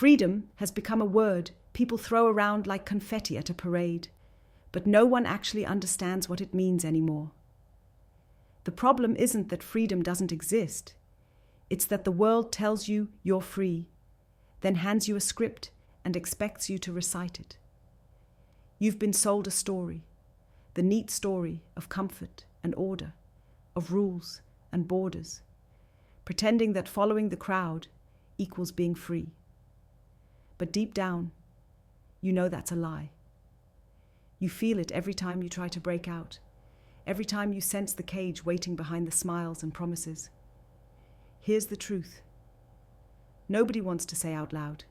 Freedom has become a word people throw around like confetti at a parade, but no one actually understands what it means anymore. The problem isn't that freedom doesn't exist. It's that the world tells you you're free, then hands you a script and expects you to recite it. You've been sold a story, the neat story of comfort and order, of rules and borders, pretending that following the crowd equals being free. But deep down, you know that's a lie. You feel it every time you try to break out, every time you sense the cage waiting behind the smiles and promises. Here's the truth. Nobody wants to say out loud.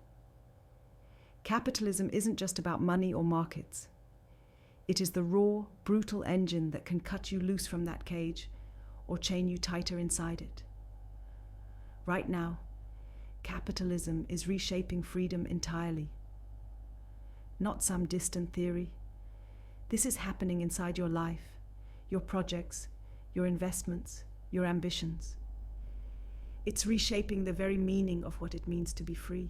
Capitalism isn't just about money or markets. It is the raw, brutal engine that can cut you loose from that cage or chain you tighter inside it. Right now, capitalism is reshaping freedom entirely. Not some distant theory. This is happening inside your life, your projects, your investments, your ambitions. It's reshaping the very meaning of what it means to be free.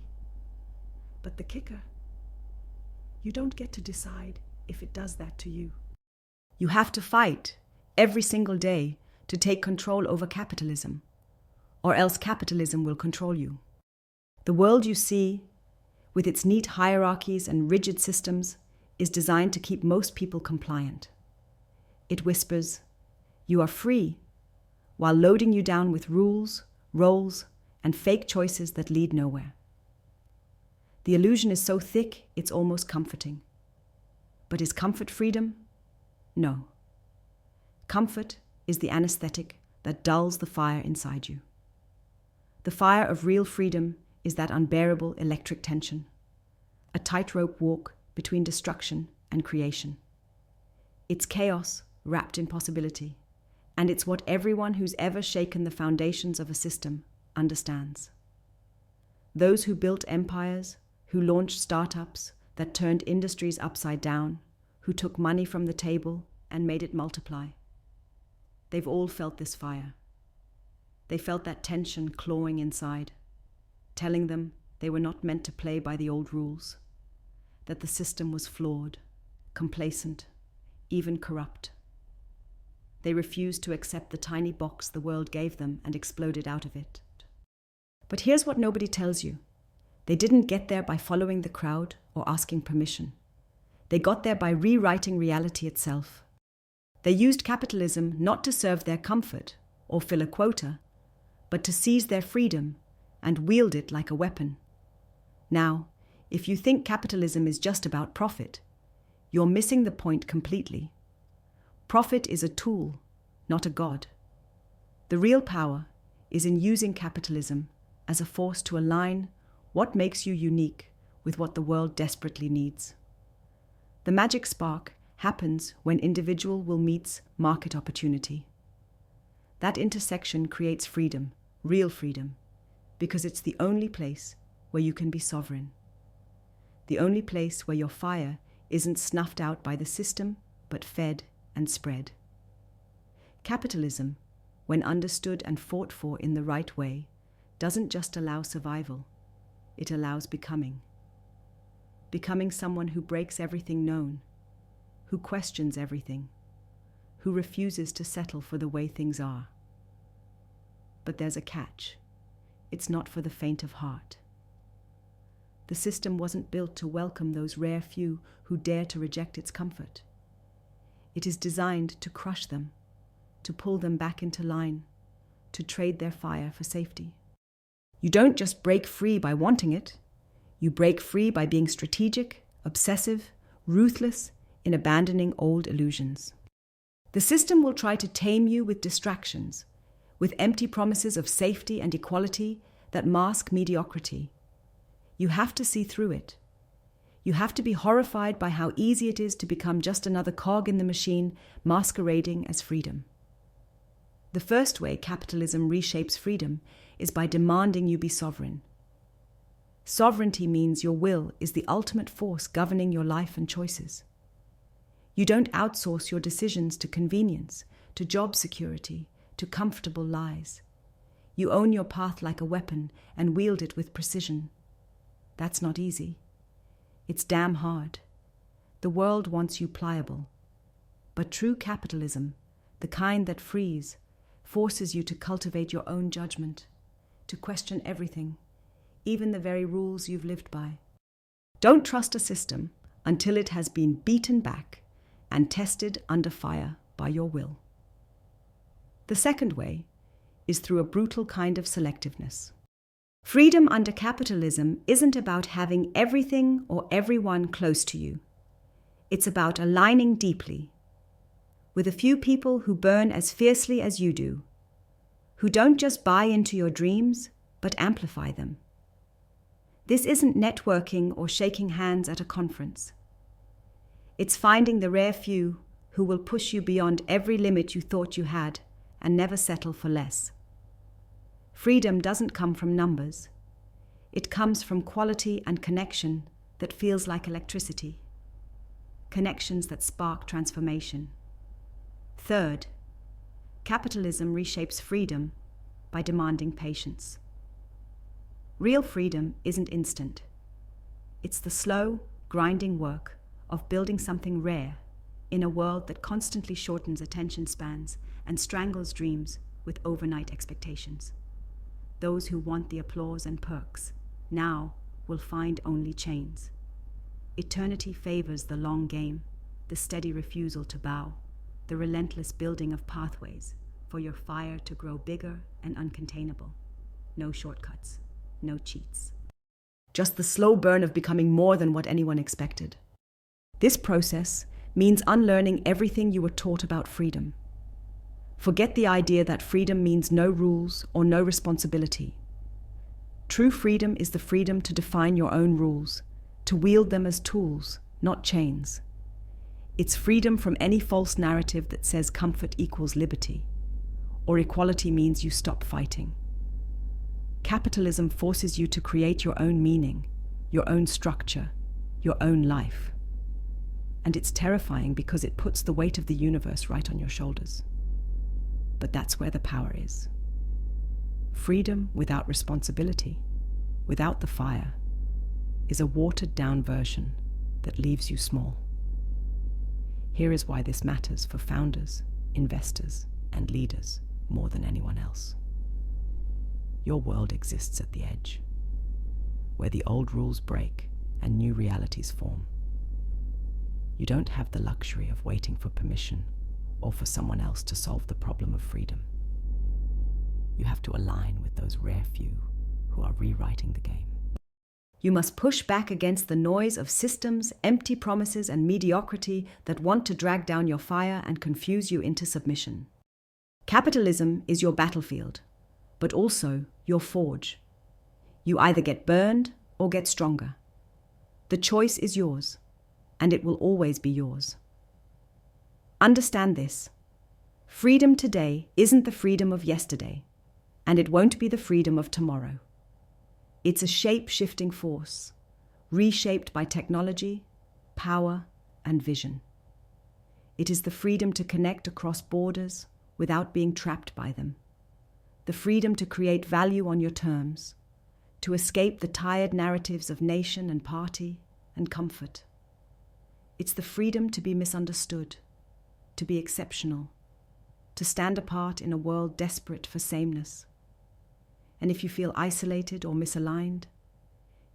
But the kicker, you don't get to decide if it does that to you. You have to fight every single day to take control over capitalism, or else capitalism will control you. The world you see, with its neat hierarchies and rigid systems, is designed to keep most people compliant. It whispers, "You are free," while loading you down with rules, roles, and fake choices that lead nowhere. The illusion is so thick, it's almost comforting. But is comfort freedom? No. Comfort is the anesthetic that dulls the fire inside you. The fire of real freedom is that unbearable electric tension, a tightrope walk between destruction and creation. It's chaos wrapped in possibility, and it's what everyone who's ever shaken the foundations of a system understands. Those who built empires, who launched startups that turned industries upside down, who took money from the table and made it multiply. They've all felt this fire. They felt that tension clawing inside, telling them they were not meant to play by the old rules, that the system was flawed, complacent, even corrupt. They refused to accept the tiny box the world gave them and exploded out of it. But here's what nobody tells you. They didn't get there by following the crowd or asking permission. They got there by rewriting reality itself. They used capitalism not to serve their comfort or fill a quota, but to seize their freedom and wield it like a weapon. Now, if you think capitalism is just about profit, you're missing the point completely. Profit is a tool, not a god. The real power is in using capitalism as a force to align what makes you unique with what the world desperately needs. The magic spark happens when individual will meets market opportunity. That intersection creates freedom, real freedom, because it's the only place where you can be sovereign. The only place where your fire isn't snuffed out by the system, but fed and spread. Capitalism, when understood and fought for in the right way, doesn't just allow survival, it allows becoming. Becoming someone who breaks everything known, who questions everything, who refuses to settle for the way things are. But there's a catch. It's not for the faint of heart. The system wasn't built to welcome those rare few who dare to reject its comfort. It is designed to crush them, to pull them back into line, to trade their fire for safety. You don't just break free by wanting it. You break free by being strategic, obsessive, ruthless in abandoning old illusions. The system will try to tame you with distractions, with empty promises of safety and equality that mask mediocrity. You have to see through it. You have to be horrified by how easy it is to become just another cog in the machine masquerading as freedom. The first way capitalism reshapes freedom is by demanding you be sovereign. Sovereignty means your will is the ultimate force governing your life and choices. You don't outsource your decisions to convenience, to job security, to comfortable lies. You own your path like a weapon and wield it with precision. That's not easy. It's damn hard. The world wants you pliable. But true capitalism, the kind that frees, forces you to cultivate your own judgment, to question everything, even the very rules you've lived by. Don't trust a system until it has been beaten back and tested under fire by your will. The second way is through a brutal kind of selectiveness. Freedom under capitalism isn't about having everything or everyone close to you. It's about aligning deeply with a few people who burn as fiercely as you do, who don't just buy into your dreams, but amplify them. This isn't networking or shaking hands at a conference. It's finding the rare few who will push you beyond every limit you thought you had and never settle for less. Freedom doesn't come from numbers. It comes from quality and connection that feels like electricity. Connections that spark transformation. Third, capitalism reshapes freedom by demanding patience. Real freedom isn't instant. It's the slow, grinding work of building something rare in a world that constantly shortens attention spans and strangles dreams with overnight expectations. Those who want the applause and perks now will find only chains. Eternity favors the long game, the steady refusal to bow, the relentless building of pathways for your fire to grow bigger and uncontainable. No shortcuts, no cheats. Just the slow burn of becoming more than what anyone expected. This process means unlearning everything you were taught about freedom. Forget the idea that freedom means no rules or no responsibility. True freedom is the freedom to define your own rules, to wield them as tools, not chains. It's freedom from any false narrative that says comfort equals liberty, or equality means you stop fighting. Capitalism forces you to create your own meaning, your own structure, your own life. And it's terrifying because it puts the weight of the universe right on your shoulders. But that's where the power is. Freedom without responsibility, without the fire, is a watered-down version that leaves you small. Here is why this matters for founders, investors, and leaders more than anyone else. Your world exists at the edge, where the old rules break and new realities form. You don't have the luxury of waiting for permission or for someone else to solve the problem of freedom. You have to align with those rare few who are rewriting the game. You must push back against the noise of systems, empty promises, and mediocrity that want to drag down your fire and confuse you into submission. Capitalism is your battlefield, but also your forge. You either get burned or get stronger. The choice is yours, and it will always be yours. Understand this. Freedom today isn't the freedom of yesterday, and it won't be the freedom of tomorrow. It's a shape-shifting force, reshaped by technology, power, and vision. It is the freedom to connect across borders without being trapped by them. The freedom to create value on your terms, to escape the tired narratives of nation and party and comfort. It's the freedom to be misunderstood, to be exceptional, to stand apart in a world desperate for sameness. And if you feel isolated or misaligned,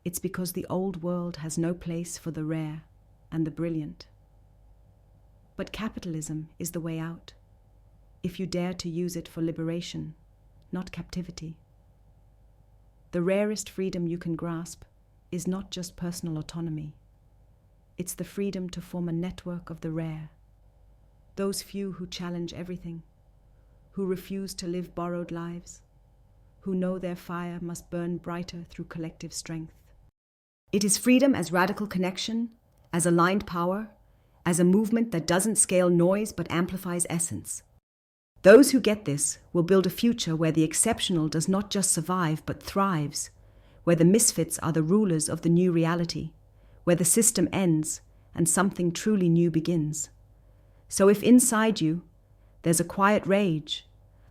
it's because the old world has no place for the rare and the brilliant. But capitalism is the way out, if you dare to use it for liberation, not captivity. The rarest freedom you can grasp is not just personal autonomy. It's the freedom to form a network of the rare, those few who challenge everything, who refuse to live borrowed lives, who know their fire must burn brighter through collective strength. It is freedom as radical connection, as aligned power, as a movement that doesn't scale noise but amplifies essence. Those who get this will build a future where the exceptional does not just survive but thrives, where the misfits are the rulers of the new reality, where the system ends and something truly new begins. So if inside you there's a quiet rage,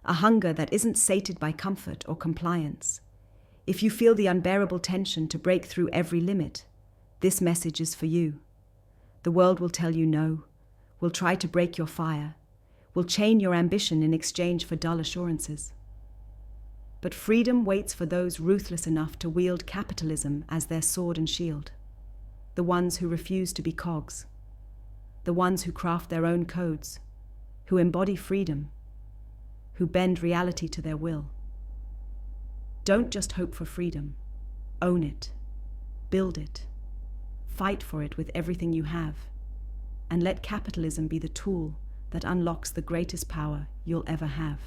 a hunger that isn't sated by comfort or compliance, If you feel the unbearable tension to break through every limit, this message is for you. The world will tell you no, will try to break your fire, will chain your ambition in exchange for dull assurances. But freedom waits for those ruthless enough to wield capitalism as their sword and shield, the ones who refuse to be cogs, the ones who craft their own codes, who embody freedom, who bend reality to their will. Don't just hope for freedom. Own it. Build it. Fight for it with everything you have. And let capitalism be the tool that unlocks the greatest power you'll ever have.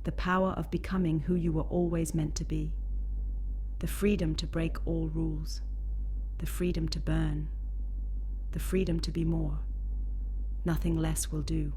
The power of becoming who you were always meant to be. The freedom to break all rules. The freedom to burn. The freedom to be more. Nothing less will do.